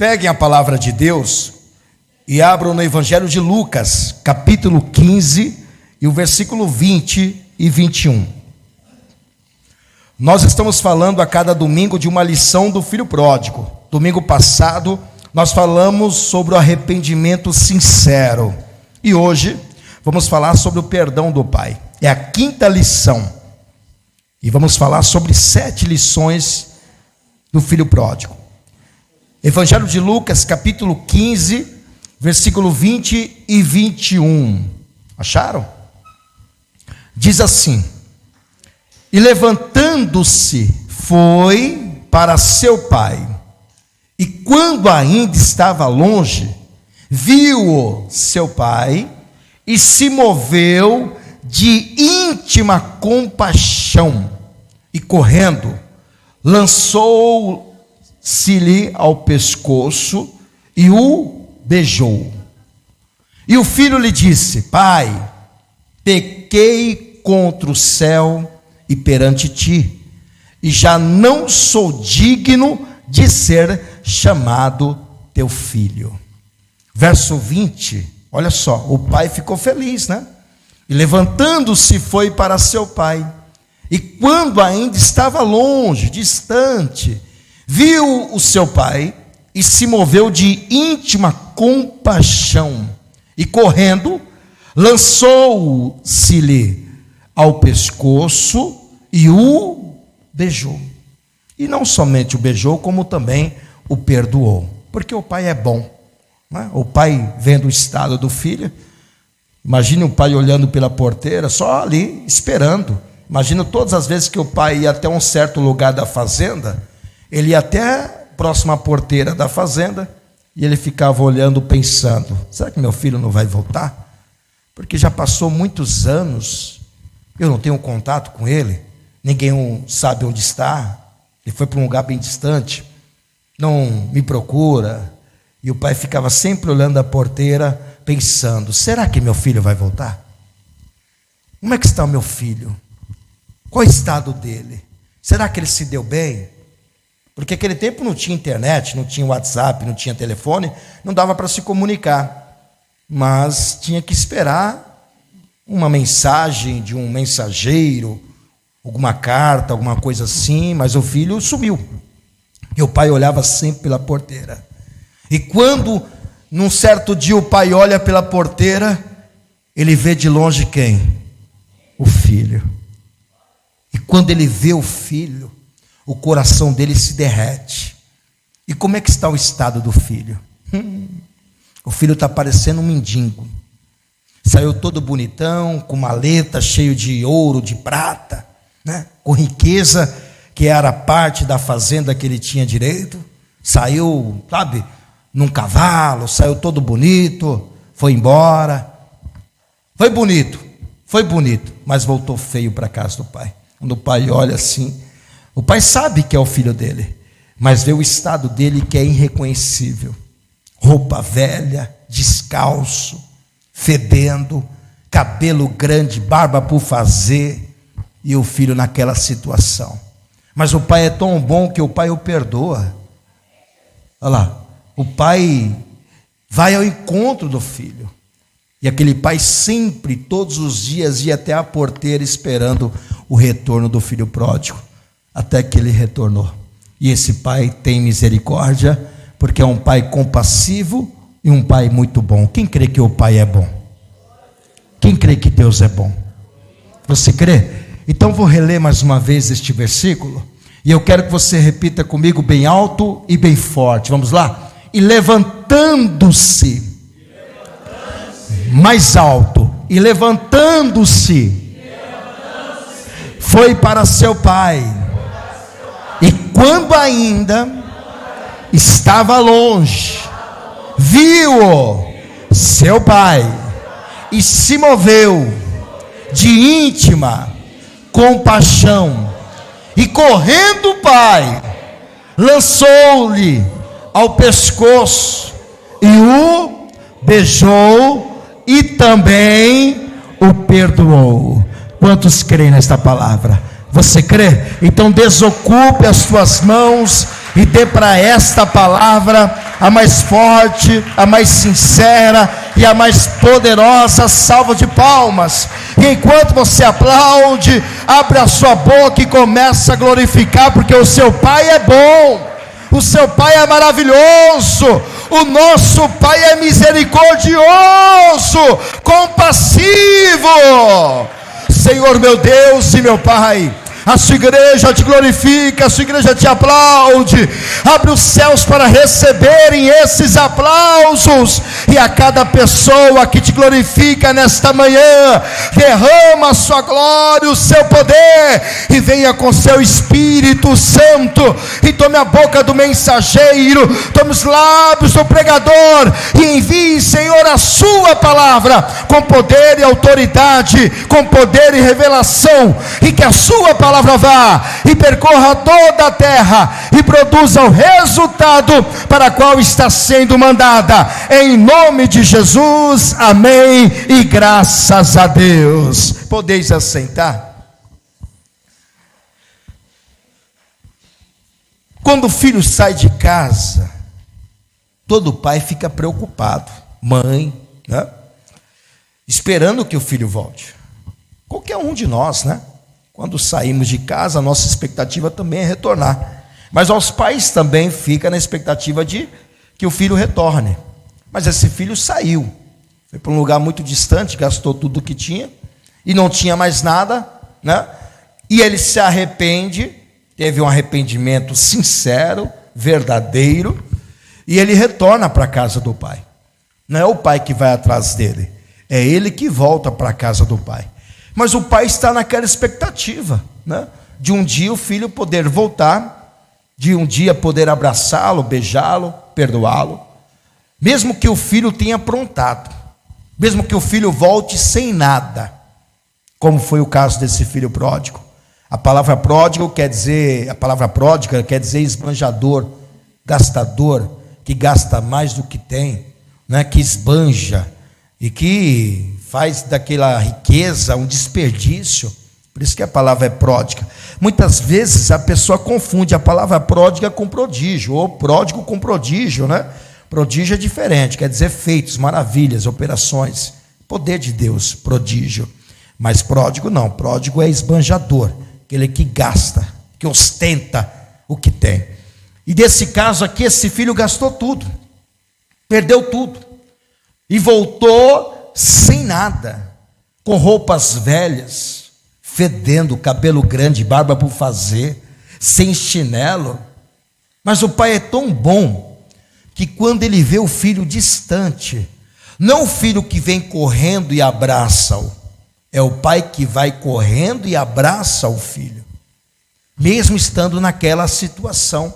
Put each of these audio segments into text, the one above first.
Peguem a palavra de Deus e abram no Evangelho de Lucas, capítulo 15, e o versículo 20 e 21. Nós estamos falando a cada domingo de uma lição do filho pródigo. Domingo passado, nós falamos sobre o arrependimento sincero. E hoje, vamos falar sobre o perdão do Pai. É a quinta lição. E vamos falar sobre 7 lições do filho pródigo. Evangelho de Lucas, capítulo 15, versículo 20 e 21. Acharam? Diz assim: e levantando-se, foi para seu pai. E quando ainda estava longe, viu-o seu pai e se moveu de íntima compaixão. E correndo, lançou-se-lhe ao pescoço e o beijou. E o filho lhe disse: pai, pequei contra o céu e perante ti, e já não sou digno de ser chamado teu filho. Verso 20, olha só, o pai ficou feliz, né? E levantando-se foi para seu pai. E quando ainda estava longe, distante, viu o seu pai e se moveu de íntima compaixão. E correndo, lançou-se-lhe ao pescoço e o beijou. E não somente o beijou, como também o perdoou. Porque o pai é bom, né? O pai vendo o estado do filho. Imagine o pai olhando pela porteira, só ali, esperando. Imagina todas as vezes que o pai ia até um certo lugar da fazenda, ele ia até a próxima porteira da fazenda, e ele ficava olhando, pensando: será que meu filho não vai voltar? Porque já passou muitos anos, eu não tenho contato com ele, ninguém sabe onde está, ele foi para um lugar bem distante, não me procura. E o pai ficava sempre olhando a porteira, pensando: será que meu filho vai voltar? Como é que está o meu filho? Qual é o estado dele? Será que ele se deu bem? Porque naquele tempo não tinha internet, não tinha WhatsApp, não tinha telefone, não dava para se comunicar. Mas tinha que esperar uma mensagem de um mensageiro, alguma carta, alguma coisa assim, mas o filho sumiu. E o pai olhava sempre pela porteira. E quando, num certo dia, o pai olha pela porteira, ele vê de longe quem? O filho. E quando ele vê o filho, o coração dele se derrete. E como é que está o estado do filho? O filho está parecendo um mendigo. Saiu todo bonitão, com maleta cheio de ouro, de prata, né? Com riqueza, que era parte da fazenda que ele tinha direito. Saiu, sabe, num cavalo, saiu todo bonito, foi embora. Foi bonito, mas voltou feio para a casa do pai. Quando o pai olha assim, o pai sabe que é o filho dele, mas vê o estado dele que é irreconhecível. Roupa velha, descalço, fedendo, cabelo grande, barba por fazer, e o filho naquela situação. Mas o pai é tão bom que o pai o perdoa. Olha lá, o pai vai ao encontro do filho. E aquele pai sempre, todos os dias, ia até a porteira esperando o retorno do filho pródigo, até que ele retornou. E esse pai tem misericórdia, porque é um pai compassivo e um pai muito bom. Quem crê que o pai é bom? Quem crê que Deus é bom? Você crê? Então vou reler mais uma vez este versículo, e eu quero que você repita comigo bem alto e bem forte. Vamos lá? E levantando-se, mais alto, e levantando-se, foi para seu pai. E quando ainda estava longe, viu-o seu pai e se moveu de íntima compaixão. E correndo o pai, lançou-lhe ao pescoço e o beijou e também o perdoou. Quantos creem nesta palavra? Você crê? Então desocupe as tuas mãos e dê para esta palavra a mais forte, a mais sincera e a mais poderosa salva de palmas. E enquanto você aplaude, abre a sua boca e começa a glorificar, porque o seu Pai é bom, o seu Pai é maravilhoso, o nosso Pai é misericordioso, compassivo. Senhor meu Deus e meu Pai, a sua igreja te glorifica, a sua igreja te aplaude. Abre os céus para receberem esses aplausos, e a cada pessoa que te glorifica nesta manhã, derrama a sua glória, o seu poder, e venha com seu Espírito Santo, e tome a boca do mensageiro, tome os lábios do pregador, e envie, Senhor, a sua palavra, com poder e autoridade, com poder e revelação, e que a sua palavra vá e percorra toda a terra e produza o resultado para qual está sendo mandada, em nome de Jesus, amém e graças a Deus. Podeis assentar. Quando o filho sai de casa, todo pai fica preocupado, mãe, né? Esperando que o filho volte. Qualquer um de nós, né? Quando saímos de casa, a nossa expectativa também é retornar. Mas aos pais também fica na expectativa de que o filho retorne. Mas esse filho saiu, foi para um lugar muito distante, gastou tudo o que tinha, e não tinha mais nada, né? E ele se arrepende, teve um arrependimento sincero, verdadeiro, e ele retorna para a casa do pai. Não é o pai que vai atrás dele, é ele que volta para a casa do pai. Mas o pai está naquela expectativa, né? De um dia o filho poder voltar, de um dia poder abraçá-lo, beijá-lo, perdoá-lo, mesmo que o filho tenha aprontado, mesmo que o filho volte sem nada, como foi o caso desse filho pródigo. A palavra pródigo quer dizer, a palavra pródiga quer dizer esbanjador, gastador, que gasta mais do que tem, né? Que esbanja e que faz daquela riqueza um desperdício. Por isso que a palavra é pródiga. Muitas vezes a pessoa confunde a palavra pródiga com prodígio, ou pródigo com prodígio, né? Prodígio é diferente, quer dizer feitos, maravilhas, operações, poder de Deus, prodígio. Mas pródigo não, pródigo é esbanjador, aquele que gasta, que ostenta o que tem. E desse caso aqui, esse filho gastou tudo, perdeu tudo, e voltou sem nada, com roupas velhas, fedendo, cabelo grande, barba por fazer, sem chinelo. Mas o pai é tão bom, que quando ele vê o filho distante, não o filho que vem correndo e abraça-o, é o pai que vai correndo e abraça o filho, mesmo estando naquela situação.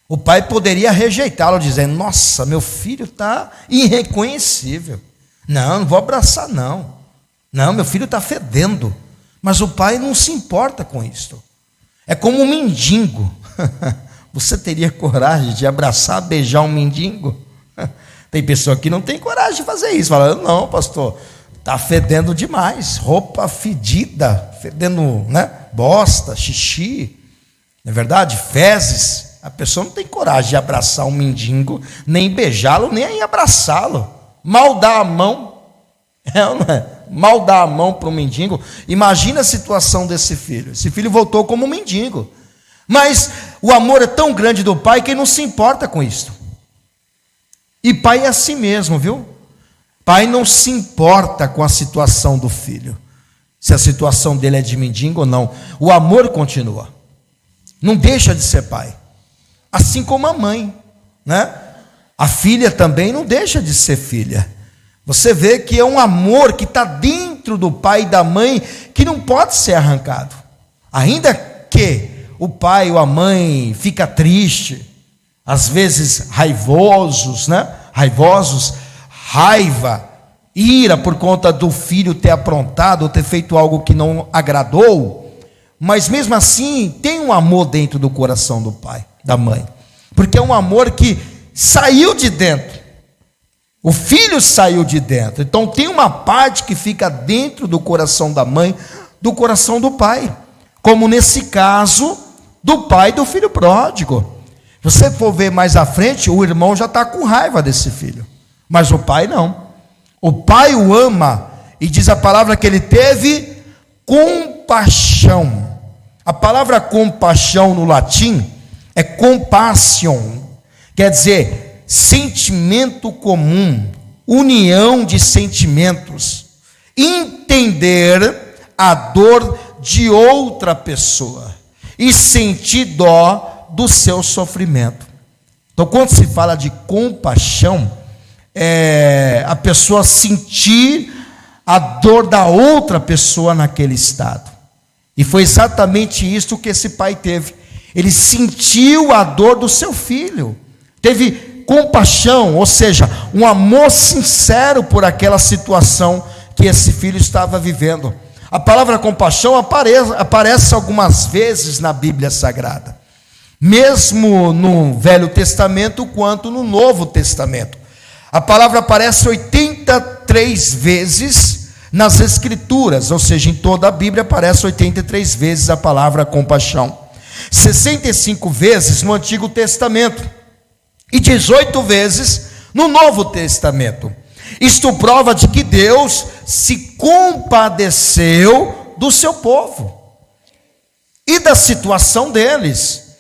O pai poderia rejeitá-lo, dizendo: nossa, meu filho está irreconhecível, não vou abraçar não, meu filho está fedendo. Mas o pai não se importa com isso. É como um mendigo. Você teria coragem de abraçar, beijar um mendigo? Tem pessoa que não tem coragem de fazer isso, fala: não, pastor, está fedendo demais, roupa fedida, fedendo, né? Bosta, xixi, não é verdade? Fezes. A pessoa não tem coragem de abraçar um mendigo, nem beijá-lo, nem abraçá-lo. Mal dá a mão, não é? Mal dá a mão para um mendigo. Imagina a situação desse filho. Esse filho voltou como um mendigo, mas o amor é tão grande do pai que ele não se importa com isso. E pai é assim mesmo, viu? Pai não se importa com a situação do filho, se a situação dele é de mendigo ou não. O amor continua, não deixa de ser pai. Assim como a mãe, né? A filha também não deixa de ser filha. Você vê que é um amor que está dentro do pai e da mãe, que não pode ser arrancado. Ainda que o pai ou a mãe fica triste, às vezes raivosos, né? Raiva, ira por conta do filho ter aprontado ou ter feito algo que não agradou, mas mesmo assim tem um amor dentro do coração do pai, da mãe, porque é um amor que saiu de dentro. O filho saiu de dentro, então tem uma parte que fica dentro do coração da mãe, do coração do pai, como nesse caso do pai do filho pródigo. você for ver mais à frente, o irmão já está com raiva desse filho, mas o pai não. O pai o ama, e diz a palavra que ele teve compaixão. A palavra compaixão no latim é compassion, quer dizer sentimento comum, união de sentimentos, entender a dor de outra pessoa e sentir dó do seu sofrimento. Então, quando se fala de compaixão, é a pessoa sentir a dor da outra pessoa naquele estado. E foi exatamente isso que esse pai teve. Ele sentiu a dor do seu filho, teve compaixão, ou seja, um amor sincero por aquela situação que esse filho estava vivendo. A palavra compaixão aparece algumas vezes na Bíblia Sagrada, mesmo no Velho Testamento quanto no Novo Testamento. A palavra aparece 83 vezes nas Escrituras, ou seja, em toda a Bíblia aparece 83 vezes a palavra compaixão, 65 vezes no Antigo Testamento e 18 vezes no Novo Testamento. Isto prova de que Deus se compadeceu do seu povo e da situação deles,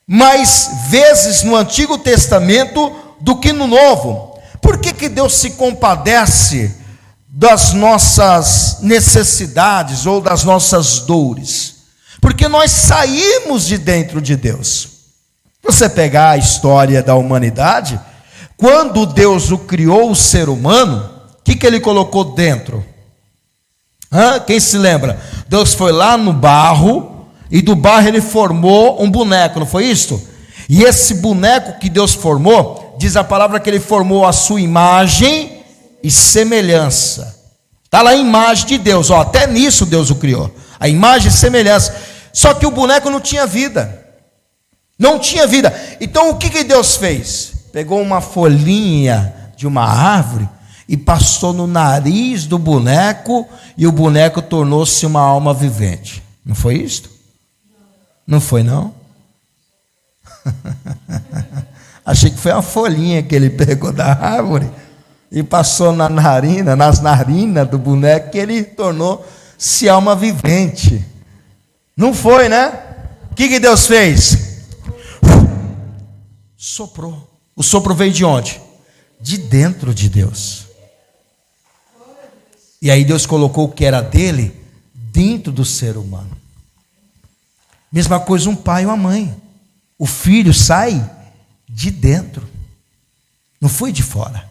mais vezes no Antigo Testamento do que no Novo. Por que Deus se compadece das nossas necessidades ou das nossas dores? Porque nós saímos de dentro de Deus. Você pegar a história da humanidade, quando Deus o criou, o ser humano, o que ele colocou dentro? Quem se lembra? Deus foi lá no barro, e do barro ele formou um boneco, não foi isso? E esse boneco que Deus formou, diz a palavra que ele formou a sua imagem e semelhança. Está lá a imagem de Deus, até nisso Deus o criou, a imagem e semelhança. Só que o boneco não tinha vida, não tinha vida. Então o que Deus fez? Pegou uma folhinha de uma árvore e passou no nariz do boneco, e o boneco tornou-se uma alma vivente. Não foi isto? Não foi, não? Achei que foi uma folhinha que ele pegou da árvore e passou nas narinas do boneco, que ele tornou-se alma vivente. Não foi, né? O que Deus fez? Soprou. O sopro veio de onde? De dentro de Deus. E aí Deus colocou o que era dele dentro do ser humano. Mesma coisa um pai e uma mãe. O filho sai de dentro, não foi de fora.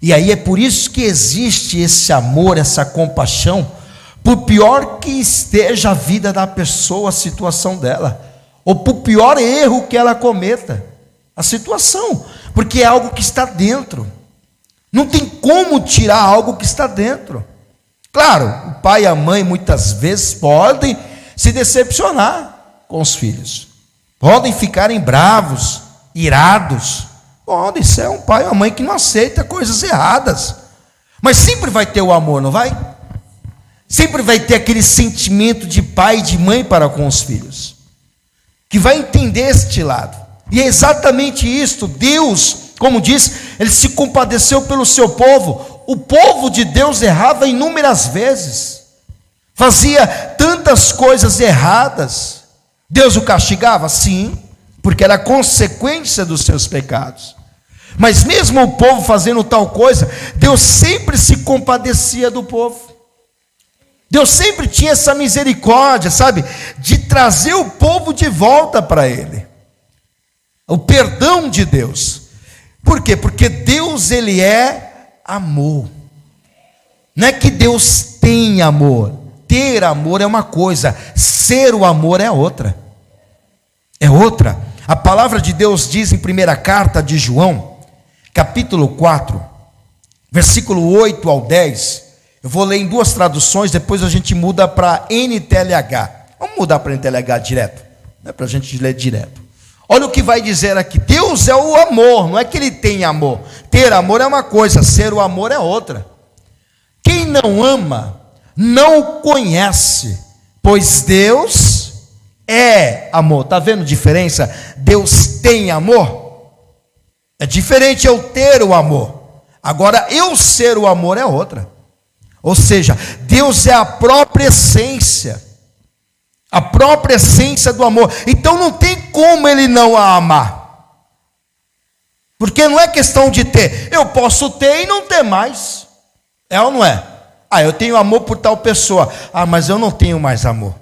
E aí é por isso que existe esse amor, essa compaixão, por pior que esteja a vida da pessoa, a situação dela, ou por pior erro que ela cometa, a situação, porque é algo que está dentro. Não tem como tirar algo que está dentro. Claro, o pai e a mãe muitas vezes podem se decepcionar com os filhos, podem ficarem bravos, irados, podem ser um pai ou uma mãe que não aceita coisas erradas, mas sempre vai ter o amor, não vai? Sempre vai ter aquele sentimento de pai e de mãe para com os filhos, que vai entender este lado. E é exatamente isto. Deus, como diz, ele se compadeceu pelo seu povo. O povo de Deus errava inúmeras vezes, fazia tantas coisas erradas. Deus o castigava? Sim, porque era consequência dos seus pecados. Mas mesmo o povo fazendo tal coisa, Deus sempre se compadecia do povo. Deus sempre tinha essa misericórdia, sabe, de trazer o povo de volta para ele. O perdão de Deus. Por quê? Porque Deus, ele é amor. Não é que Deus tem amor. Ter amor é uma coisa, ser o amor é outra. É outra. A palavra de Deus diz em primeira carta de João, capítulo 4, versículo 8 ao 10. Eu vou ler em duas traduções, depois a gente muda para NTLH. Vamos mudar para NTLH direto, não é para a gente ler direto. Olha o que vai dizer aqui. Deus é o amor, não é que ele tem amor. Ter amor é uma coisa, ser o amor é outra. Quem não ama, não o conhece, pois Deus é amor. Está vendo a diferença? Deus tem amor. É diferente eu ter o amor. Agora, eu ser o amor é outra. Ou seja, Deus é a própria essência. A própria essência do amor. Então não tem como Ele não a amar. Porque não é questão de ter. Eu posso ter e não ter mais. É ou não é? Ah, eu tenho amor por tal pessoa. Ah, mas eu não tenho mais amor.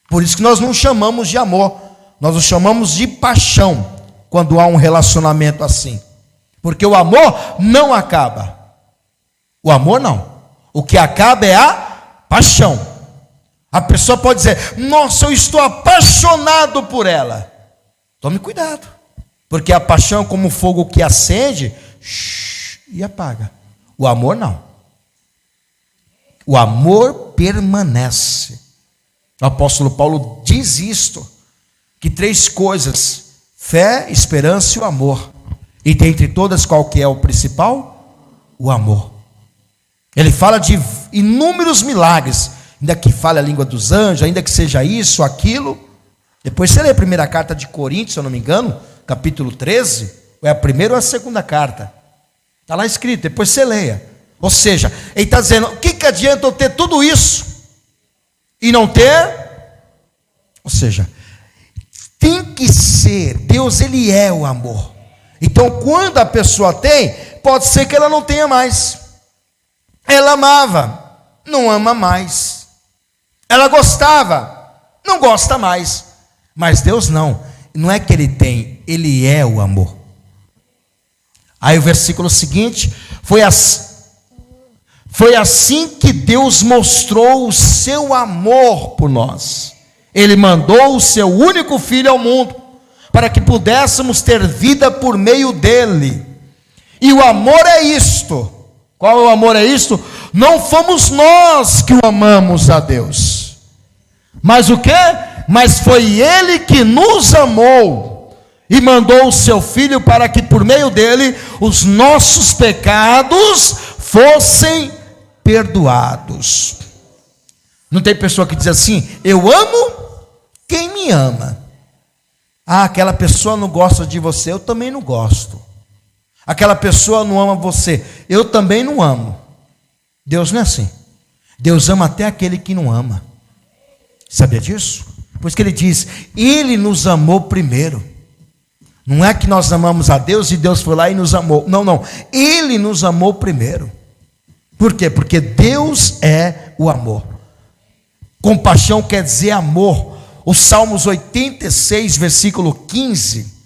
Por isso que nós não chamamos de amor. Nós o chamamos de paixão. Quando há um relacionamento assim. Porque o amor não acaba. O amor não. O que acaba é a paixão. A pessoa pode dizer: nossa, eu estou apaixonado por ela. Tome cuidado. Porque a paixão é como um fogo que acende e apaga. O amor não. O amor permanece. O apóstolo Paulo diz isto. Que 3 coisas: fé, esperança e o amor. E dentre todas, qual que é o principal? O amor. Ele fala de inúmeros milagres, ainda que fale a língua dos anjos, ainda que seja isso, aquilo. Depois você lê a primeira carta de Coríntios, se eu não me engano, capítulo 13, ou é a primeira ou a segunda carta. Está lá escrito, depois você leia. Ou seja, ele está dizendo: o que adianta eu ter tudo isso e não ter? Ou seja, tem que ser, Deus ele é o amor. Então quando a pessoa tem, pode ser que ela não tenha mais. Ela amava, não ama mais. Ela gostava, não gosta mais. Mas Deus não. Não é que Ele tem, Ele é o amor. Aí o versículo seguinte: foi assim que Deus mostrou o seu amor por nós. Ele mandou o seu único Filho ao mundo, para que pudéssemos ter vida por meio dele. E o amor é isto. Qual o amor é isto? Não fomos nós que o amamos a Deus. Mas o quê? Mas foi Ele que nos amou e mandou o seu Filho para que por meio dele os nossos pecados fossem perdoados. Não tem pessoa que diz assim: eu amo quem me ama. Ah, aquela pessoa não gosta de você, eu também não gosto. Aquela pessoa não ama você, eu também não amo. Deus não é assim. Deus ama até aquele que não ama. Sabia disso? Por isso que Ele diz: Ele nos amou primeiro. Não é que nós amamos a Deus e Deus foi lá e nos amou. Não, não. Ele nos amou primeiro. Por quê? Porque Deus é o amor. Compaixão quer dizer amor. O Salmos 86, versículo 15...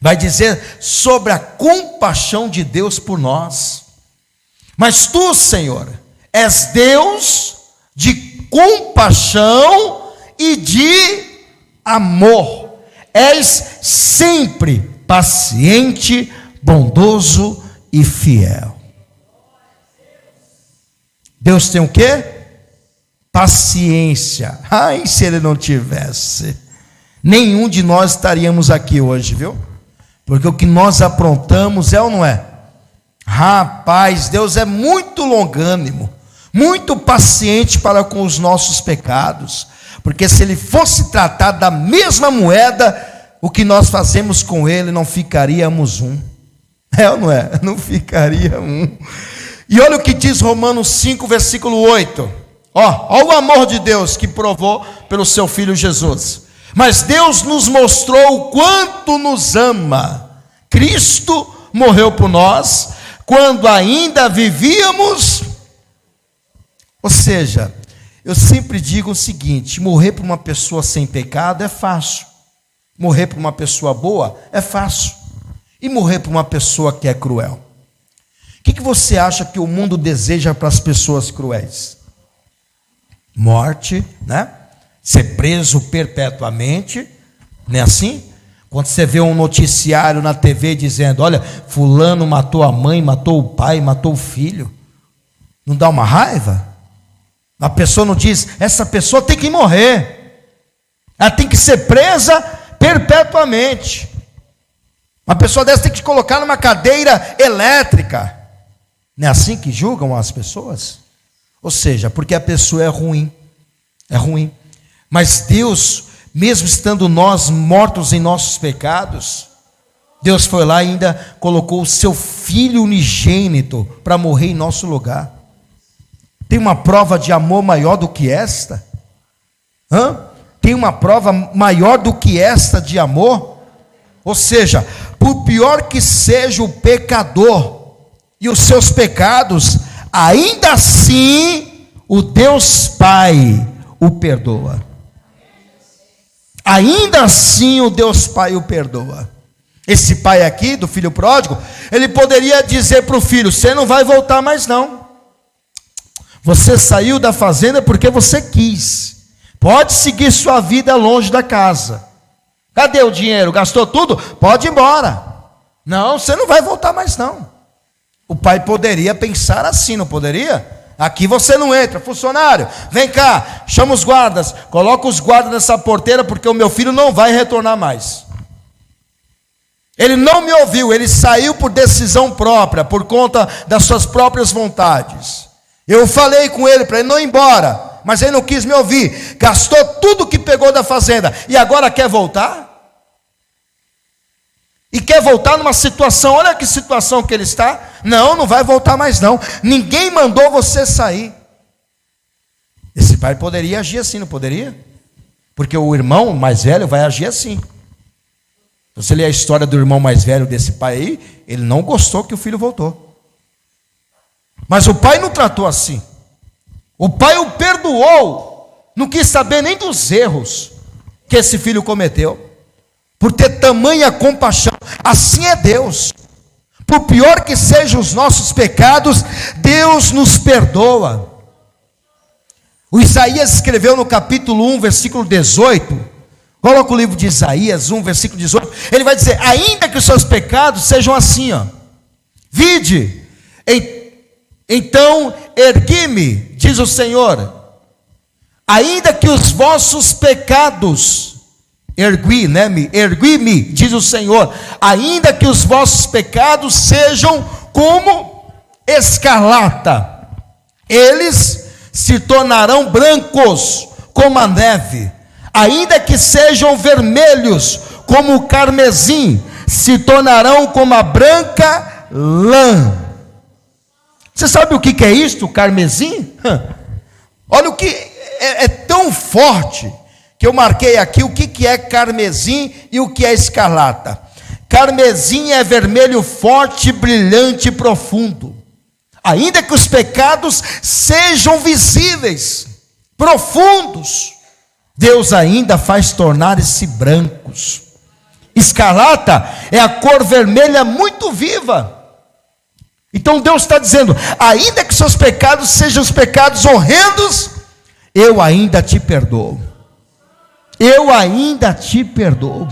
vai dizer sobre a compaixão de Deus por nós. Mas tu, Senhor, és Deus de compaixão e de amor. És sempre paciente, bondoso e fiel. Deus tem o quê? Paciência. Ai, se Ele não tivesse, nenhum de nós estaríamos aqui hoje, viu? Porque o que nós aprontamos é ou não é? Rapaz, Deus é muito longânimo, muito paciente para com os nossos pecados. Porque se Ele fosse tratar da mesma moeda, o que nós fazemos com Ele, não ficaríamos um. É ou não é? Não ficaria um. E olha o que diz Romanos 5, versículo 8. Ó o amor de Deus que provou pelo seu Filho Jesus. Mas Deus nos mostrou o quanto nos ama. Cristo morreu por nós, quando ainda vivíamos. Ou seja, eu sempre digo o seguinte: morrer por uma pessoa sem pecado é fácil. Morrer por uma pessoa boa é fácil. E morrer por uma pessoa que é cruel? O que você acha que o mundo deseja para as pessoas cruéis? Morte, né? Ser preso perpetuamente, não é assim? Quando você vê um noticiário na TV dizendo: olha, fulano matou a mãe, matou o pai, matou o filho, não dá uma raiva? A pessoa não diz: essa pessoa tem que morrer, ela tem que ser presa perpetuamente, uma pessoa dessa tem que colocar numa cadeira elétrica. Não é assim que julgam as pessoas? Ou seja, porque a pessoa é ruim, Mas Deus, mesmo estando nós mortos em nossos pecados, Deus foi lá e ainda colocou o seu Filho unigênito para morrer em nosso lugar. Tem uma prova de amor maior do que esta? Tem uma prova maior do que esta de amor? Ou seja, por pior que seja o pecador e os seus pecados, ainda assim o Deus Pai o perdoa. Ainda assim o Deus Pai o perdoa. Esse pai aqui, do filho pródigo, ele poderia dizer para o filho: você não vai voltar mais não. Você saiu da fazenda porque você quis. Pode seguir sua vida longe da casa. Cadê o dinheiro? Gastou tudo? Pode ir embora. Não, você não vai voltar mais não. O pai poderia pensar assim, não poderia? Aqui você não entra. Funcionário, vem cá, chama os guardas, coloca os guardas nessa porteira, porque o meu filho não vai retornar mais. Ele não me ouviu, ele saiu por decisão própria, por conta das suas próprias vontades. Eu falei com ele para ele não ir embora, mas ele não quis me ouvir. Gastou tudo que pegou da fazenda e agora quer voltar? E quer voltar numa situação, olha que situação que ele está. Não vai voltar mais não. Ninguém mandou você sair. Esse pai poderia agir assim, não poderia? Porque o irmão mais velho vai agir assim. Você lê a história do irmão mais velho desse pai aí, ele não gostou que o filho voltou. Mas o pai não tratou assim. O pai o perdoou, não quis saber nem dos erros que esse filho cometeu, por ter tamanha compaixão. Assim é Deus. Por pior que sejam os nossos pecados, Deus nos perdoa. O Isaías escreveu no capítulo 1, versículo 18. Coloca o livro de Isaías 1, versículo 18. Ele vai dizer: ainda que os seus pecados sejam assim, vide, então ergui-me, diz o Senhor, ainda que os vossos pecados, ergui-me, diz o Senhor, ainda que os vossos pecados sejam como escarlata, eles se tornarão brancos como a neve. Ainda que sejam vermelhos como o carmesim, se tornarão como a branca lã. Você sabe o que é isto, o carmesim? Olha o que é tão forte, que eu marquei aqui o que é carmesim e o que é escarlata. Carmesim é vermelho forte, brilhante e profundo. Ainda que os pecados sejam visíveis, profundos, Deus ainda faz tornar-se brancos. Escarlata é a cor vermelha muito viva. Então Deus está dizendo: ainda que seus pecados sejam os pecados horrendos, eu ainda te perdoo. Eu ainda te perdoo.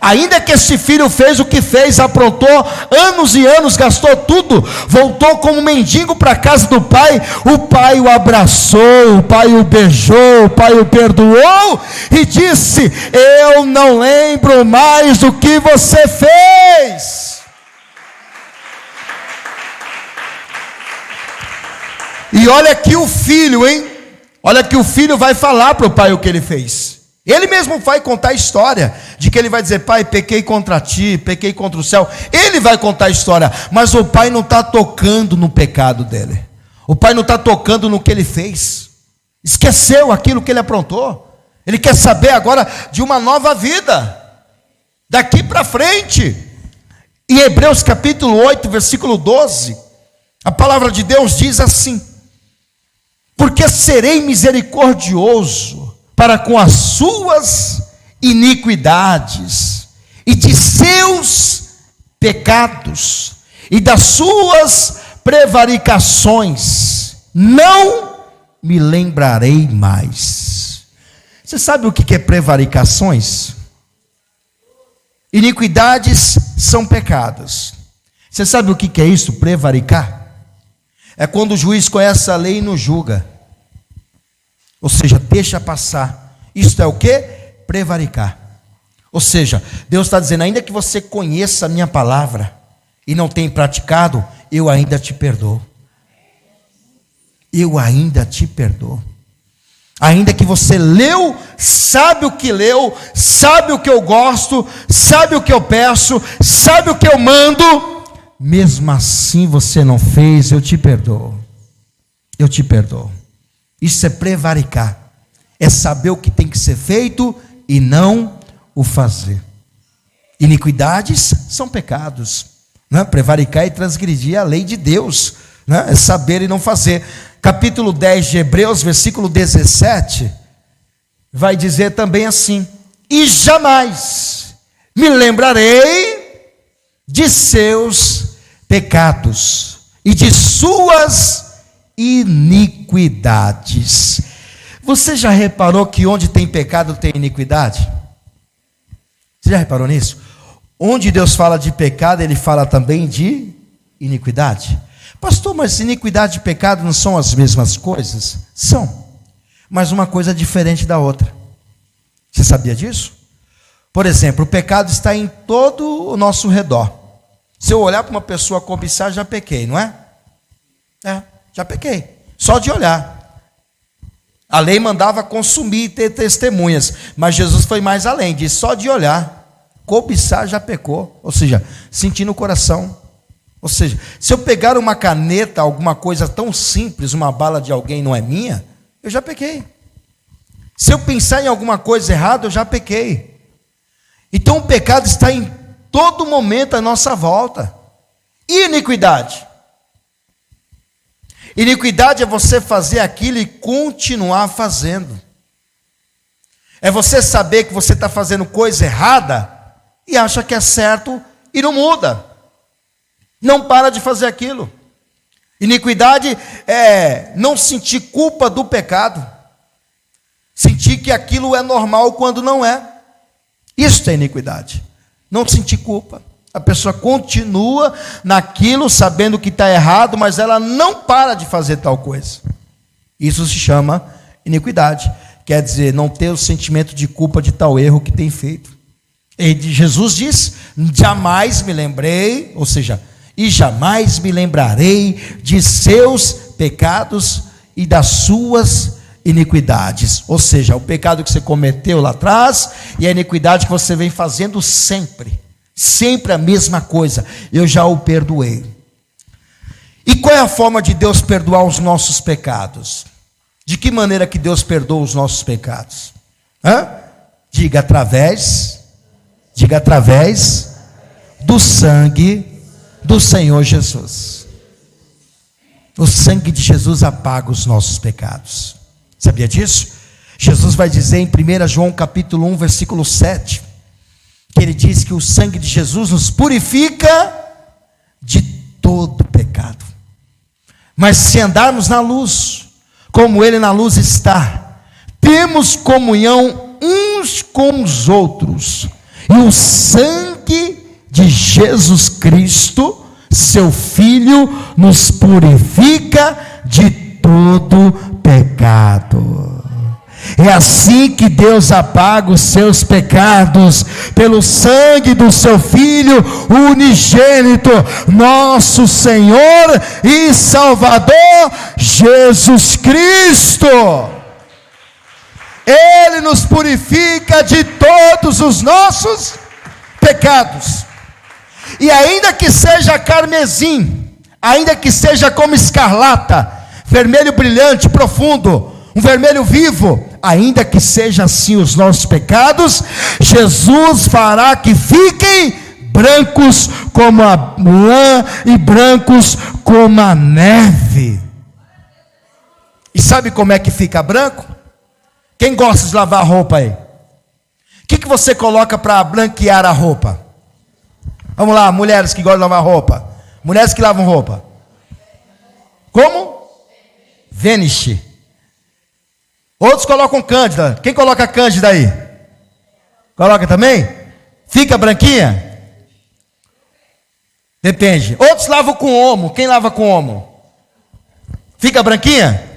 Ainda que esse filho fez o que fez, aprontou anos e anos, gastou tudo, voltou como mendigo para a casa do pai, o pai o abraçou, o pai o beijou, o pai o perdoou e disse: eu não lembro mais do que você fez. E olha que o filho, olha que o filho vai falar para o pai o que ele fez. Ele mesmo vai contar a história, de que ele vai dizer: pai, pequei contra ti, pequei contra o céu. Ele vai contar a história, mas o pai não está tocando no pecado dele. O pai não está tocando no que ele fez. Esqueceu aquilo que ele aprontou. Ele quer saber agora de uma nova vida, daqui para frente. Em Hebreus capítulo 8, versículo 12, a palavra de Deus diz assim: porque serei misericordioso para com as suas iniquidades, e de seus pecados, e das suas prevaricações, não me lembrarei mais. Você sabe o que é prevaricações? Iniquidades são pecados. Você sabe o que é isso, prevaricar? É quando o juiz conhece a lei e não julga. Ou seja, deixa passar. Isto é o que? Prevaricar. Ou seja, Deus está dizendo: ainda que você conheça a minha palavra e não tenha praticado, eu ainda te perdoo. Eu ainda te perdoo. Ainda que você leu, sabe o que leu, sabe o que eu gosto, sabe o que eu peço, sabe o que eu mando, mesmo assim você não fez, eu te perdoo. Eu te perdoo. Isso é prevaricar. É saber o que tem que ser feito e não o fazer. Iniquidades são pecados, né? Prevaricar e transgredir a lei de Deus, né? É saber e não fazer. Capítulo 10 de Hebreus, versículo 17, vai dizer também assim: e jamais me lembrarei de seus pecados e de suas iniquidades. Você já reparou que onde tem pecado tem iniquidade? Você já reparou nisso? Onde Deus fala de pecado, Ele fala também de iniquidade. Pastor, mas iniquidade e pecado não são as mesmas coisas? São, mas uma coisa é diferente da outra. Você sabia disso? Por exemplo, o pecado está em todo o nosso redor. Se eu olhar para uma pessoa cobiçar, já pequei, não é? Já pequei, só de olhar. A lei mandava consumir e ter testemunhas, mas Jesus foi mais além, disse só de olhar. Cobiçar já pecou, ou seja, sentir no coração. Ou seja, se eu pegar uma caneta, alguma coisa tão simples, uma bala de alguém não é minha, eu já pequei. Se eu pensar em alguma coisa errada, eu já pequei. Então o pecado está em todo momento à nossa volta. E iniquidade? Iniquidade é você fazer aquilo e continuar fazendo. É você saber que você está fazendo coisa errada e acha que é certo e não muda. Não para de fazer aquilo. Iniquidade é não sentir culpa do pecado. Sentir que aquilo é normal quando não é. Isso é iniquidade. Não sentir culpa. A pessoa continua naquilo, sabendo que está errado, mas ela não para de fazer tal coisa. Isso se chama iniquidade. Quer dizer, não ter o sentimento de culpa de tal erro que tem feito. E Jesus diz: jamais me lembrei, ou seja, e jamais me lembrarei de seus pecados e das suas iniquidades. Ou seja, o pecado que você cometeu lá atrás e a iniquidade que você vem fazendo sempre. Sempre a mesma coisa. Eu já o perdoei. E qual é a forma de Deus perdoar os nossos pecados? De que maneira que Deus perdoa os nossos pecados? Diga através do sangue do Senhor Jesus. O sangue de Jesus apaga os nossos pecados. Sabia disso? Jesus vai dizer em 1 João capítulo 1, versículo 7, que ele diz que o sangue de Jesus nos purifica de todo pecado. Mas se andarmos na luz, como Ele na luz está, temos comunhão uns com os outros, e o sangue de Jesus Cristo, seu Filho, nos purifica de todo pecado. É assim que Deus apaga os seus pecados, pelo sangue do seu Filho unigênito, nosso Senhor e Salvador Jesus Cristo. Ele nos purifica de todos os nossos pecados. E ainda que seja carmesim, ainda que seja como escarlata, vermelho brilhante, profundo, um vermelho vivo, ainda que seja assim os nossos pecados, Jesus fará que fiquem brancos como a lã e brancos como a neve. E sabe como é que fica branco? Quem gosta de lavar roupa aí? O que você coloca para branquear a roupa? Vamos lá, mulheres que gostam de lavar roupa. Mulheres que lavam roupa. Como? Vanish. Outros colocam cândida. Quem coloca cândida aí? Coloca também? Fica branquinha? Depende. Outros lavam com omo. Quem lava com omo? Fica branquinha?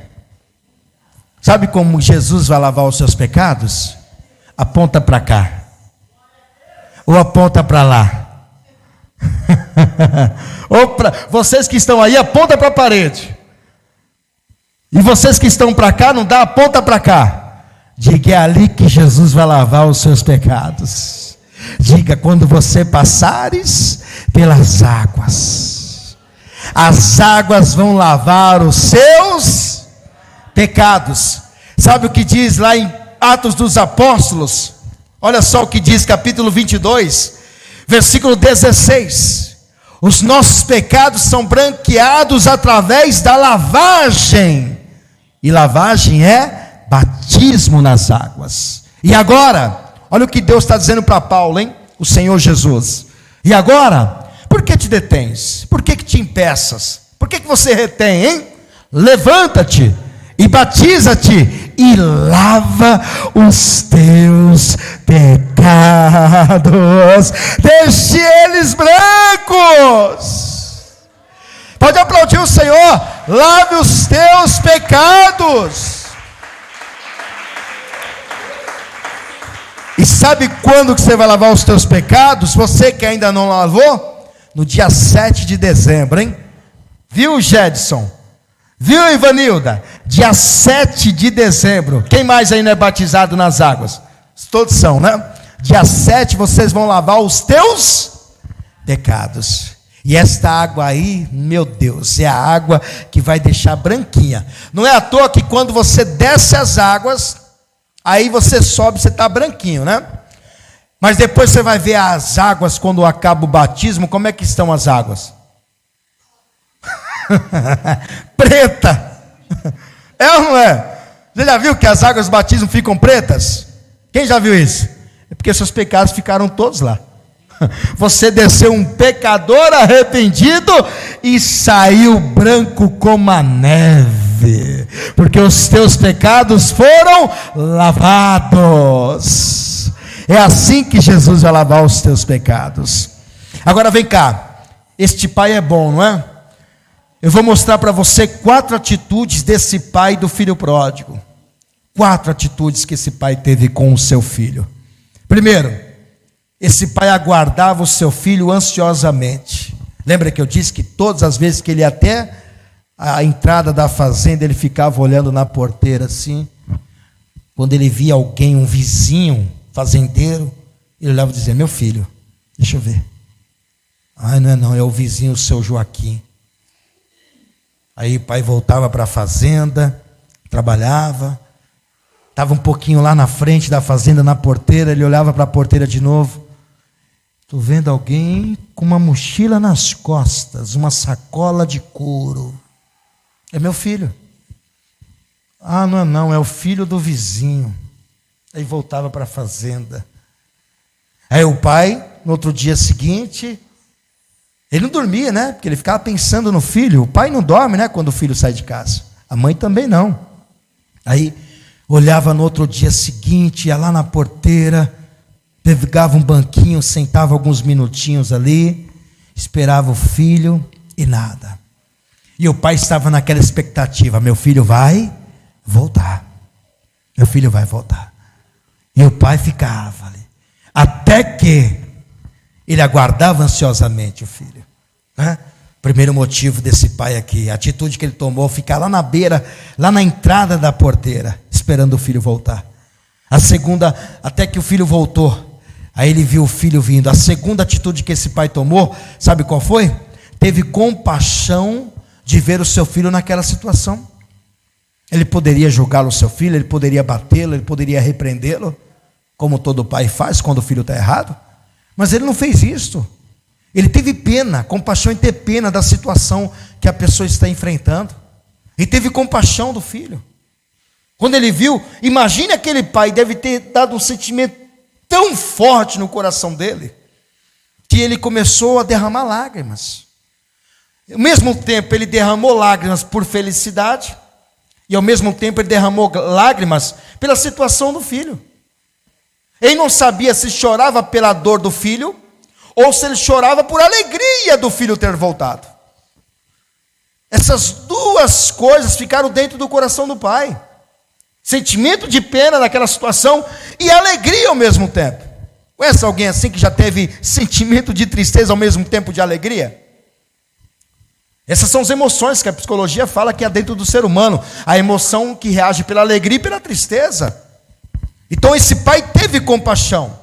Sabe como Jesus vai lavar os seus pecados? Aponta para cá. Ou aponta para lá. Ou vocês que estão aí, aponta para a parede. E vocês que estão para cá, não dá, aponta para cá. Diga, é ali que Jesus vai lavar os seus pecados. Diga, quando você passares pelas águas, as águas vão lavar os seus pecados. Sabe o que diz lá em Atos dos Apóstolos? Olha só o que diz, capítulo 22, versículo 16. Os nossos pecados são branqueados através da lavagem. E lavagem é batismo nas águas. E agora, olha o que Deus está dizendo para Paulo, hein? O Senhor Jesus. E agora, por que te detens? Por que te impeças? Por que você retém, hein? Levanta-te e batiza-te e lava os teus pecados, deixe eles brancos. Pode aplaudir o Senhor. Lave os teus pecados. E sabe quando que você vai lavar os teus pecados? Você que ainda não lavou? No dia 7 de dezembro, hein? Viu, Gedson? Viu, Ivanilda? Dia 7 de dezembro. Quem mais ainda é batizado nas águas? Todos são, né? Dia 7 vocês vão lavar os teus pecados. E esta água aí, meu Deus, é a água que vai deixar branquinha. Não é à toa que quando você desce as águas, aí você sobe, você está branquinho, né? Mas depois você vai ver as águas, quando acaba o batismo, como é que estão as águas? Preta. É ou não é? Você já viu que as águas do batismo ficam pretas? Quem já viu isso? É porque seus pecados ficaram todos lá. Você desceu um pecador arrependido e saiu branco como a neve, porque os teus pecados foram lavados. É assim que Jesus vai lavar os teus pecados. Agora vem cá, este pai é bom, não é? Eu vou mostrar para você 4 atitudes desse pai do filho pródigo. 4 atitudes que esse pai teve com o seu filho. Primeiro, esse pai aguardava o seu filho ansiosamente. Lembra que eu disse que todas as vezes que ele ia até a entrada da fazenda, ele ficava olhando na porteira assim. Quando ele via alguém, um vizinho, fazendeiro, ele olhava e dizia, meu filho, deixa eu ver. Ah, não, é o vizinho, o seu Joaquim. Aí o pai voltava para a fazenda, trabalhava, estava um pouquinho lá na frente da fazenda, na porteira, ele olhava para a porteira de novo. Estou vendo alguém com uma mochila nas costas, uma sacola de couro. É meu filho. Ah, não, é o filho do vizinho. Aí voltava para a fazenda. Aí o pai, no outro dia seguinte, ele não dormia, né? Porque ele ficava pensando no filho. O pai não dorme, né? Quando o filho sai de casa. A mãe também não. Aí olhava no outro dia seguinte, ia lá na porteira, pegava um banquinho, sentava alguns minutinhos ali, esperava o filho e nada. E o pai estava naquela expectativa, meu filho vai voltar. Meu filho vai voltar. E o pai ficava ali, até que ele aguardava ansiosamente o filho, né? Primeiro motivo desse pai aqui, a atitude que ele tomou, ficar lá na beira, lá na entrada da porteira, esperando o filho voltar. A segunda, até que o filho voltou, aí ele viu o filho vindo. A segunda atitude que esse pai tomou, sabe qual foi? Teve compaixão de ver o seu filho naquela situação. Ele poderia julgá-lo, seu filho, ele poderia batê-lo, ele poderia repreendê-lo, como todo pai faz quando o filho está errado, mas ele não fez isso. Ele teve pena, compaixão em ter pena da situação que a pessoa está enfrentando, e teve compaixão do filho. Quando ele viu, imagine aquele pai, deve ter dado um sentimento tão forte no coração dele, que ele começou a derramar lágrimas. Ao mesmo tempo ele derramou lágrimas por felicidade, e ao mesmo tempo ele derramou lágrimas pela situação do filho. Ele não sabia se chorava pela dor do filho, ou se ele chorava por alegria do filho ter voltado. Essas duas coisas ficaram dentro do coração do pai. Sentimento de pena naquela situação e alegria ao mesmo tempo. Conhece alguém assim que já teve sentimento de tristeza ao mesmo tempo de alegria? Essas são as emoções que a psicologia fala que há dentro do ser humano. A emoção que reage pela alegria e pela tristeza. Então esse pai teve compaixão.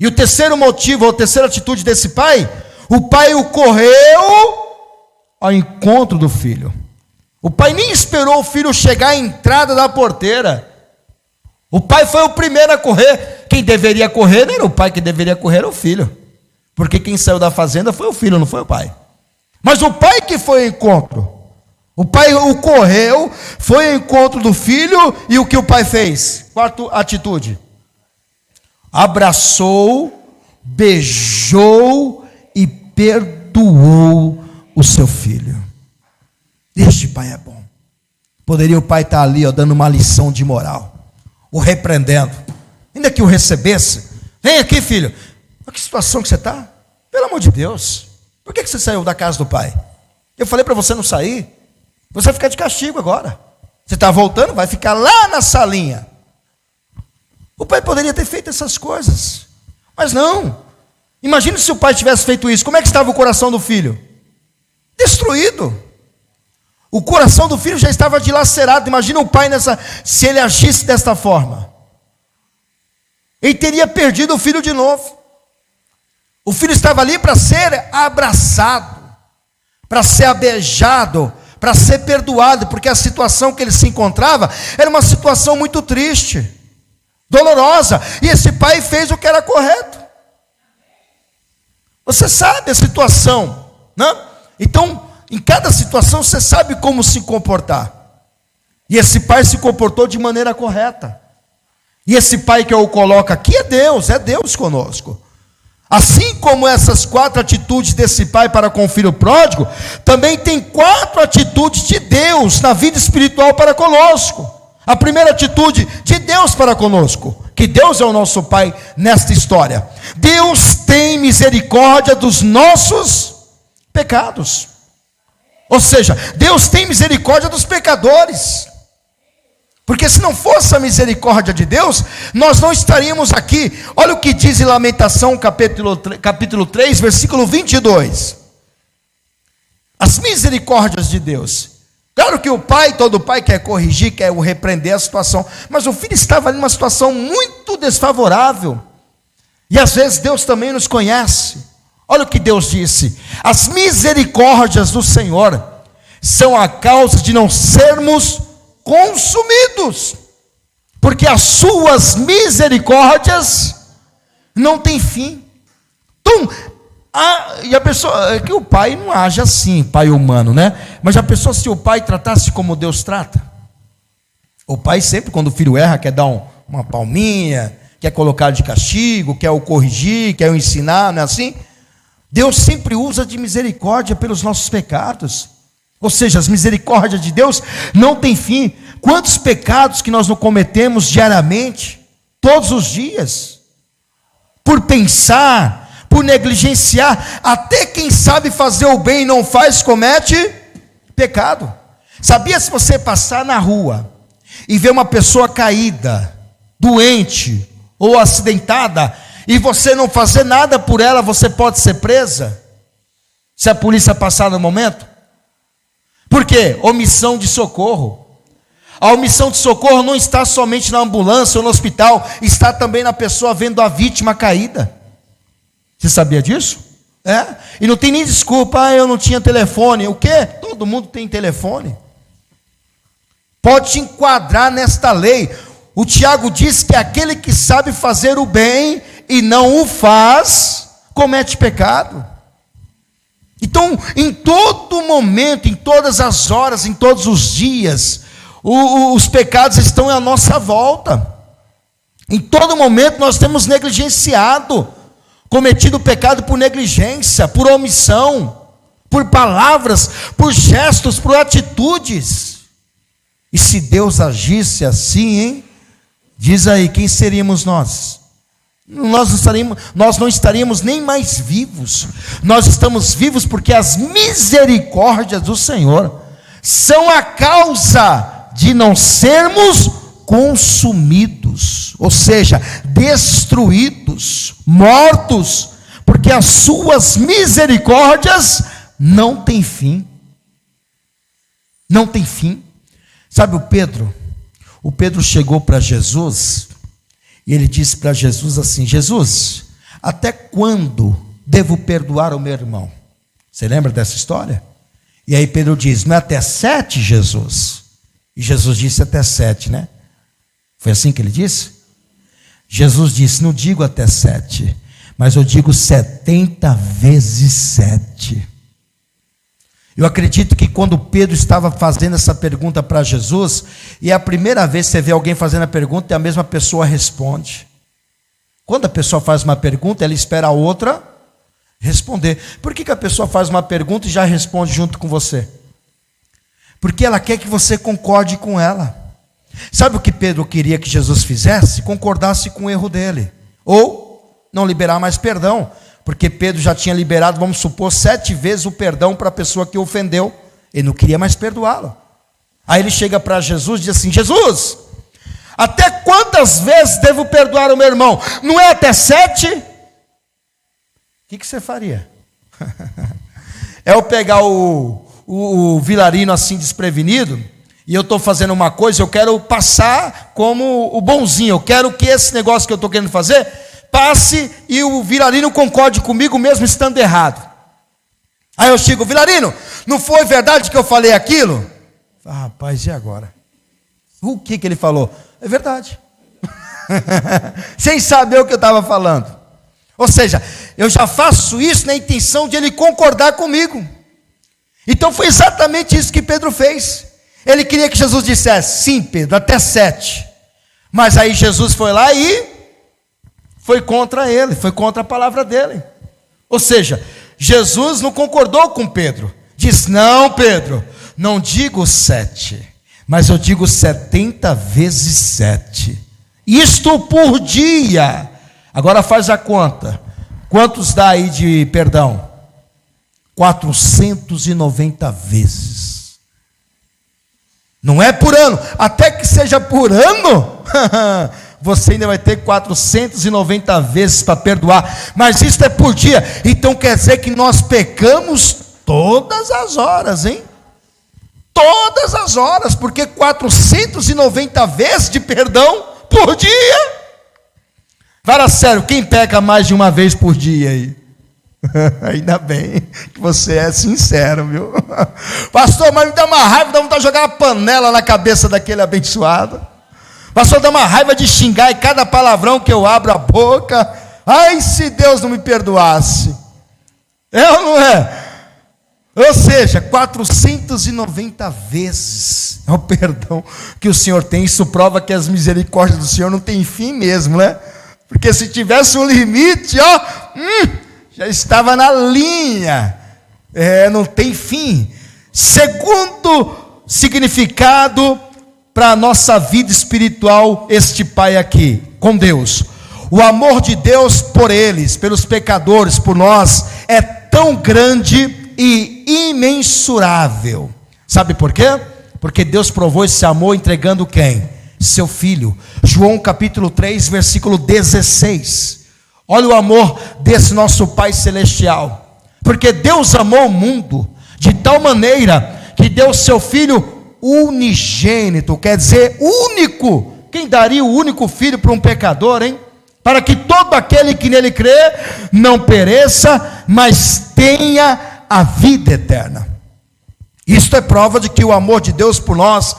E o terceiro motivo, ou a terceira atitude desse pai, o pai correu ao encontro do filho. O pai nem esperou o filho chegar à entrada da porteira. O pai foi o primeiro a correr. Quem deveria correr não era o pai, que deveria correr era o filho. Porque quem saiu da fazenda foi o filho, não foi o pai. Mas o pai que foi ao encontro. O pai correu, foi ao encontro do filho, e o que o pai fez? Quarta atitude: abraçou, beijou e perdoou o seu filho. Este pai é bom. Poderia o pai estar ali, dando uma lição de moral, o repreendendo, ainda que o recebesse. Vem aqui, filho. Olha que situação que você está. Pelo amor de Deus, por que você saiu da casa do pai? Eu falei para você não sair. Você vai ficar de castigo agora. Você está voltando, vai ficar lá na salinha. O pai poderia ter feito essas coisas, mas não. Imagine se o pai tivesse feito isso. Como é que estava o coração do filho? Destruído. O coração do filho já estava dilacerado. Imagina o pai se ele agisse desta forma. Ele teria perdido o filho de novo. O filho estava ali para ser abraçado, para ser beijado, para ser perdoado, porque a situação que ele se encontrava era uma situação muito triste, dolorosa, e esse pai fez o que era correto. Você sabe a situação, né? Então, em cada situação você sabe como se comportar, e esse pai se comportou de maneira correta. E esse pai que eu coloco aqui é Deus conosco. Assim como essas 4 atitudes desse pai para com o filho pródigo, também tem 4 atitudes de Deus na vida espiritual para conosco. A primeira atitude de Deus para conosco, que Deus é o nosso pai nesta história. Deus tem misericórdia dos nossos pecados. Ou seja, Deus tem misericórdia dos pecadores. Porque se não fosse a misericórdia de Deus, nós não estaríamos aqui. Olha o que diz em Lamentação, capítulo 3, versículo 22. As misericórdias de Deus. Claro que todo pai quer corrigir, quer repreender a situação. Mas o filho estava em uma situação muito desfavorável. E às vezes Deus também nos conhece. Olha o que Deus disse: as misericórdias do Senhor são a causa de não sermos consumidos, porque as suas misericórdias não têm fim. Então, e a pessoa, que o pai não age assim, pai humano, né? Mas a pessoa, se o pai tratasse como Deus trata, o pai sempre, quando o filho erra, quer dar uma palminha, quer colocar de castigo, quer o corrigir, quer o ensinar, não é assim? Deus sempre usa de misericórdia pelos nossos pecados. Ou seja, as misericórdias de Deus não têm fim. Quantos pecados que nós não cometemos diariamente, todos os dias, por pensar, por negligenciar, até quem sabe fazer o bem e não faz, comete pecado. Sabia, se você passar na rua e ver uma pessoa caída, doente ou acidentada, e você não fazer nada por ela, você pode ser presa, se a polícia passar no momento? Por quê? Omissão de socorro. A omissão de socorro não está somente na ambulância ou no hospital, está também na pessoa vendo a vítima caída. Você sabia disso? E não tem nem desculpa, eu não tinha telefone. O quê? Todo mundo tem telefone. Pode te enquadrar nesta lei. O Tiago diz que aquele que sabe fazer o bem e não o faz, comete pecado. Então, em todo momento, em todas as horas, em todos os dias, os pecados estão à nossa volta. Em todo momento nós temos negligenciado, cometido pecado por negligência, por omissão, por palavras, por gestos, por atitudes. E se Deus agisse assim, hein? Diz aí, quem seríamos nós? Nós não estaríamos nem mais vivos. Nós estamos vivos porque as misericórdias do Senhor são a causa de não sermos consumidos, ou seja, destruídos, mortos, porque as suas misericórdias não têm fim. não tem fim. Sabe o Pedro? O Pedro chegou para Jesus e ele disse para Jesus assim: Jesus, até quando devo perdoar o meu irmão? Você lembra dessa história? E aí Pedro diz: não é até 7, Jesus? E Jesus disse até 7, né? Foi assim que ele disse? Jesus disse: não digo até 7, mas eu digo 70 vezes 7. Eu acredito que quando Pedro estava fazendo essa pergunta para Jesus, e é a primeira vez que você vê alguém fazendo a pergunta e a mesma pessoa responde. Quando a pessoa faz uma pergunta, ela espera a outra responder. Por que a pessoa faz uma pergunta e já responde junto com você? Porque ela quer que você concorde com ela. Sabe o que Pedro queria que Jesus fizesse? Concordasse com o erro dele, ou não liberar mais perdão, porque Pedro já tinha liberado, vamos supor, 7 vezes o perdão para a pessoa que o ofendeu. Ele não queria mais perdoá-lo. Aí ele chega para Jesus e diz assim: Jesus, até quantas vezes devo perdoar o meu irmão? Não é até 7? O que você faria? É eu pegar o vilarino assim desprevenido, e eu estou fazendo uma coisa, eu quero passar como o bonzinho, eu quero que esse negócio que eu estou querendo fazer passe e o vilarino concorde comigo mesmo estando errado. Aí eu chego: vilarino, não foi verdade que eu falei aquilo? Rapaz, e agora? O que ele falou? É verdade. Sem saber o que eu estava falando. Ou seja, eu já faço isso na intenção de ele concordar comigo. Então foi exatamente isso que Pedro fez. Ele queria que Jesus dissesse: sim, Pedro, até 7. Mas aí Jesus foi lá e foi contra ele, foi contra a palavra dele. Ou seja, Jesus não concordou com Pedro. Diz: não, Pedro, não digo 7, mas eu digo 70 vezes 7. Isto por dia. Agora faz a conta. Quantos dá aí de perdão? 490 vezes. Não é por ano. Até que seja por ano, você ainda vai ter 490 vezes para perdoar. Mas isso é por dia. Então quer dizer que nós pecamos todas as horas, hein? Todas as horas. Porque 490 vezes de perdão por dia. Fala sério, quem peca mais de uma vez por dia aí? Ainda bem que você é sincero, viu? Pastor, mas me dá uma raiva, dá vontade de jogar uma panela na cabeça daquele abençoado. Pastor, dá uma raiva de xingar em cada palavrão que eu abro a boca. Ai, se Deus não me perdoasse. É ou não é? Ou seja, 490 vezes é o perdão que o Senhor tem. Isso prova que as misericórdias do Senhor não têm fim mesmo, né? Porque se tivesse um limite, ó, já estava na linha. Não tem fim. Segundo significado para a nossa vida espiritual, este pai aqui, com Deus. O amor de Deus por eles, pelos pecadores, por nós, é tão grande e imensurável. Sabe por quê? Porque Deus provou esse amor entregando quem? Seu filho. João capítulo 3, versículo 16. Olha o amor desse nosso Pai Celestial. Porque Deus amou o mundo de tal maneira que deu seu filho unigênito, quer dizer, único. Quem daria o único filho para um pecador, hein? Para que todo aquele que nele crê não pereça, mas tenha a vida eterna. Isto é prova de que o amor de Deus por nós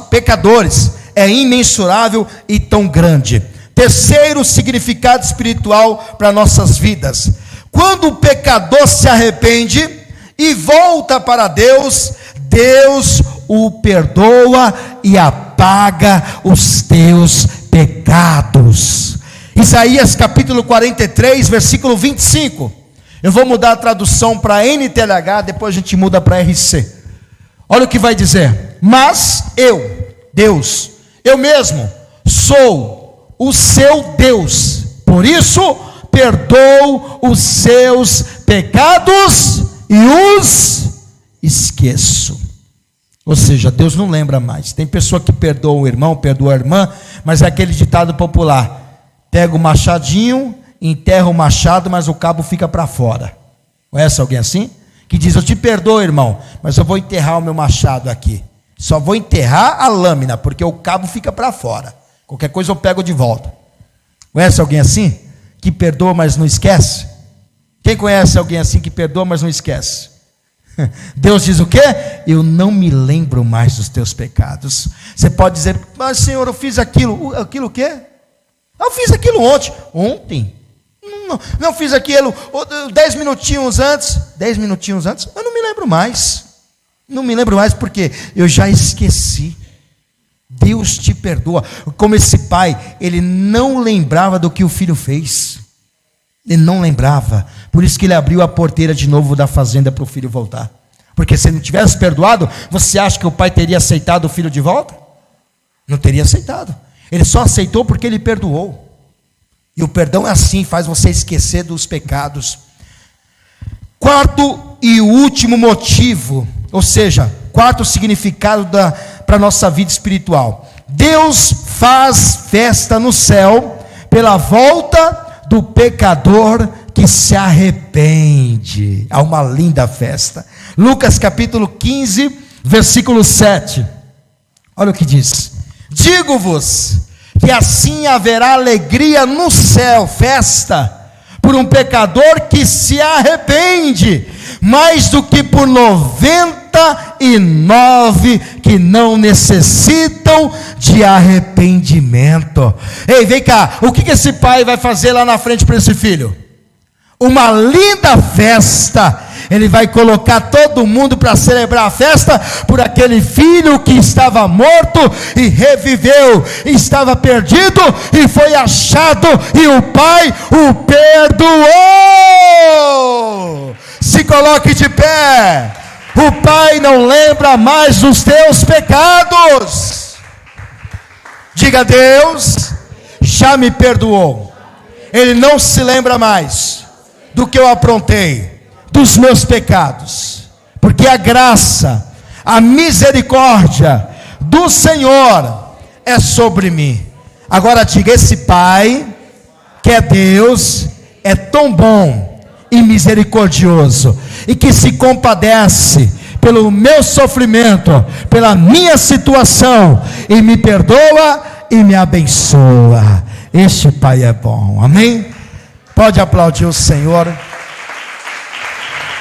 pecadores, é imensurável e tão grande. Terceiro significado espiritual para nossas vidas: quando o pecador se arrepende e volta para Deus, Deus o perdoa e apaga os teus pecados. Isaías capítulo 43, versículo 25. Eu vou mudar a tradução para NTLH, depois a gente muda para RC. Olha o que vai dizer: mas eu, Deus, eu mesmo sou o seu Deus, por isso perdoo os seus pecados e os esqueço. Ou seja, Deus não lembra mais. Tem pessoa que perdoa o irmão, perdoa a irmã, mas é aquele ditado popular: pega o machadinho, enterra o machado, mas o cabo fica para fora. Conhece alguém assim? que diz: eu te perdoo, irmão, mas eu vou enterrar o meu machado aqui. Só vou enterrar a lâmina, porque o cabo fica para fora. Qualquer coisa eu pego de volta. Conhece alguém assim? Que perdoa, mas não esquece? Quem conhece alguém assim que perdoa, mas não esquece? Deus diz o quê? Eu não me lembro mais dos teus pecados. Você pode dizer: mas Senhor, eu fiz aquilo. Aquilo o quê? Eu fiz aquilo ontem. Não fiz aquilo 10 minutinhos antes. 10 minutinhos antes? Eu não me lembro mais. Não me lembro mais porque eu já esqueci. Deus te perdoa. Como esse pai, ele não lembrava do que o filho fez. Ele não lembrava. Por isso que ele abriu a porteira de novo da fazenda para o filho voltar. Porque se ele não tivesse perdoado, você acha que o pai teria aceitado o filho de volta? Não teria aceitado. Ele só aceitou porque ele perdoou. E o perdão é assim, faz você esquecer dos pecados. Quarto e último motivo, ou seja, quarto significado para a nossa vida espiritual. Deus faz festa no céu pela volta do pecador que se arrepende. Há uma linda festa. Lucas capítulo 15, versículo 7. Olha o que diz: digo-vos que assim haverá alegria no céu, festa, por um pecador que se arrepende, mais do que por 99 que não necessitam de arrependimento. Ei, vem cá, o que esse pai vai fazer lá na frente para esse filho? Uma linda festa. Ele vai colocar todo mundo para celebrar a festa por aquele filho que estava morto e reviveu, estava perdido e foi achado, e o pai o perdoou. Se coloque de pé. O pai não lembra mais dos teus pecados. Diga: Deus já me perdoou. Ele não se lembra mais do que eu aprontei, dos meus pecados, porque a graça, a misericórdia do Senhor é sobre mim. Agora diga: esse pai, que é Deus, é tão bom e misericordioso, e que se compadece pelo meu sofrimento, pela minha situação, e me perdoa e me abençoa. Este pai é bom, amém? Pode aplaudir o Senhor.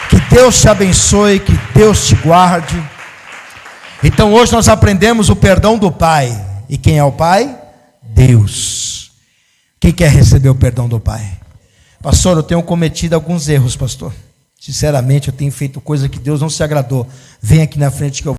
Que Deus te abençoe, que Deus te guarde. Então hoje nós aprendemos o perdão do Pai. E quem é o Pai? Deus. Quem quer receber o perdão do Pai? Pastor, eu tenho cometido alguns erros, pastor. Sinceramente, eu tenho feito coisa que Deus não se agradou. Vem aqui na frente que eu